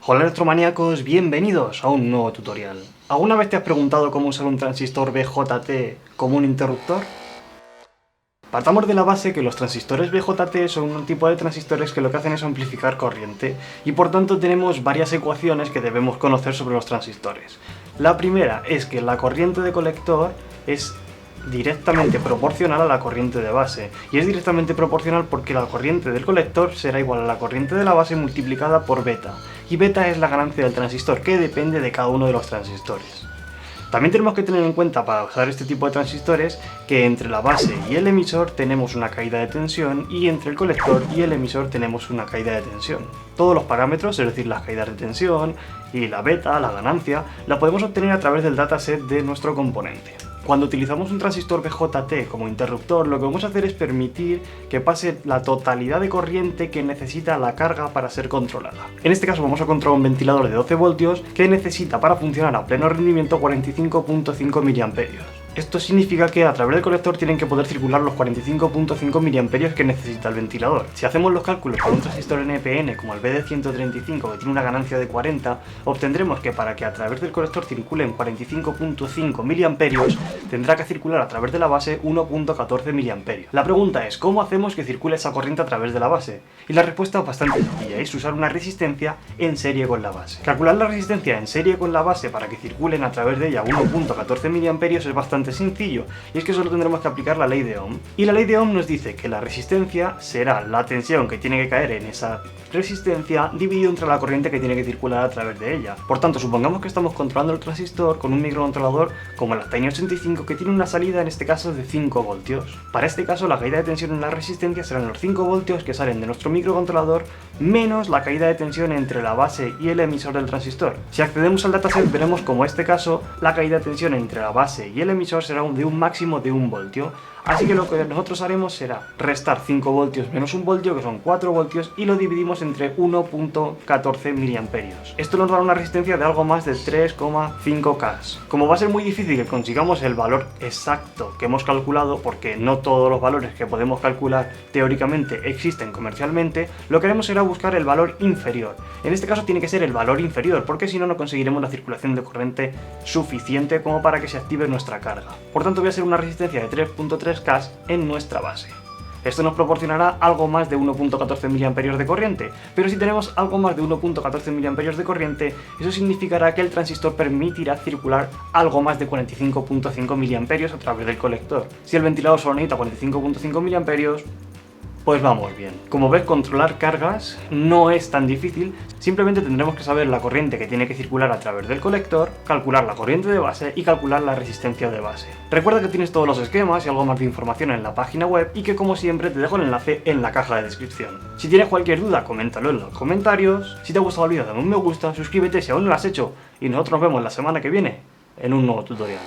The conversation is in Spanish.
Hola electromaníacos, bienvenidos a un nuevo tutorial. ¿Alguna vez te has preguntado cómo usar un transistor BJT como un interruptor? Partamos de la base que los transistores BJT son un tipo de transistores que lo que hacen es amplificar corriente y por tanto tenemos varias ecuaciones que debemos conocer sobre los transistores. La primera es que la corriente de colector es directamente proporcional a la corriente de base, y es directamente proporcional porque la corriente del colector será igual a la corriente de la base multiplicada por beta, y beta es la ganancia del transistor que depende de cada uno de los transistores. También tenemos que tener en cuenta para usar este tipo de transistores que entre la base y el emisor tenemos una caída de tensión y entre el colector y el emisor tenemos una caída de tensión. Todos los parámetros, es decir, las caídas de tensión y la beta, la ganancia, la podemos obtener a través del dataset de nuestro componente. Cuando utilizamos un transistor BJT como interruptor, lo que vamos a hacer es permitir que pase la totalidad de corriente que necesita la carga para ser controlada. En este caso vamos a controlar un ventilador de 12 voltios que necesita para funcionar a pleno rendimiento 45.5 mA. Esto significa que a través del colector tienen que poder circular los 45.5 mA que necesita el ventilador. Si hacemos los cálculos con un transistor NPN como el BD135 que tiene una ganancia de 40, obtendremos que para que a través del colector circulen 45.5 mA tendrá que circular a través de la base 1.14 mA. La pregunta es, ¿cómo hacemos que circule esa corriente a través de la base? Y la respuesta es bastante sencilla, es usar una resistencia en serie con la base. Calcular la resistencia en serie con la base para que circulen a través de ella 1.14 mA es bastante sencillo, y es que solo tendremos que aplicar la ley de Ohm. Y la ley de Ohm nos dice que la resistencia será la tensión que tiene que caer en esa resistencia dividido entre la corriente que tiene que circular a través de ella. Por tanto, supongamos que estamos controlando el transistor con un microcontrolador como el Tiny85 que tiene una salida en este caso de 5 voltios. Para este caso la caída de tensión en la resistencia serán los 5 voltios que salen de nuestro microcontrolador menos la caída de tensión entre la base y el emisor del transistor. Si accedemos al dataset veremos como en este caso la caída de tensión entre la base y el emisor será de un máximo de 1 voltio. Así que lo que nosotros haremos será restar 5 voltios menos 1 voltio, que son 4 voltios, y lo dividimos entre 1.14 mA. Esto nos dará una resistencia de algo más de 3,5 K. Como va a ser muy difícil que consigamos el valor exacto que hemos calculado, porque no todos los valores que podemos calcular teóricamente existen comercialmente, lo que haremos será buscar el valor inferior. En este caso tiene que ser el valor inferior, porque si no, no conseguiremos la circulación de corriente suficiente como para que se active nuestra carga. Por tanto, voy a hacer una resistencia de 3.3 K en nuestra base. Esto nos proporcionará algo más de 1.14 mA de corriente, pero si tenemos algo más de 1.14 mA de corriente, eso significará que el transistor permitirá circular algo más de 45.5 mA a través del colector. Si el ventilador solo necesita 45.5 mA, pues vamos bien. Como ves, controlar cargas no es tan difícil, simplemente tendremos que saber la corriente que tiene que circular a través del colector, calcular la corriente de base y calcular la resistencia de base. Recuerda que tienes todos los esquemas y algo más de información en la página web y que como siempre te dejo el enlace en la caja de descripción. Si tienes cualquier duda, coméntalo en los comentarios. Si te ha gustado el vídeo, dame un me gusta, suscríbete si aún no lo has hecho y nosotros nos vemos la semana que viene en un nuevo tutorial.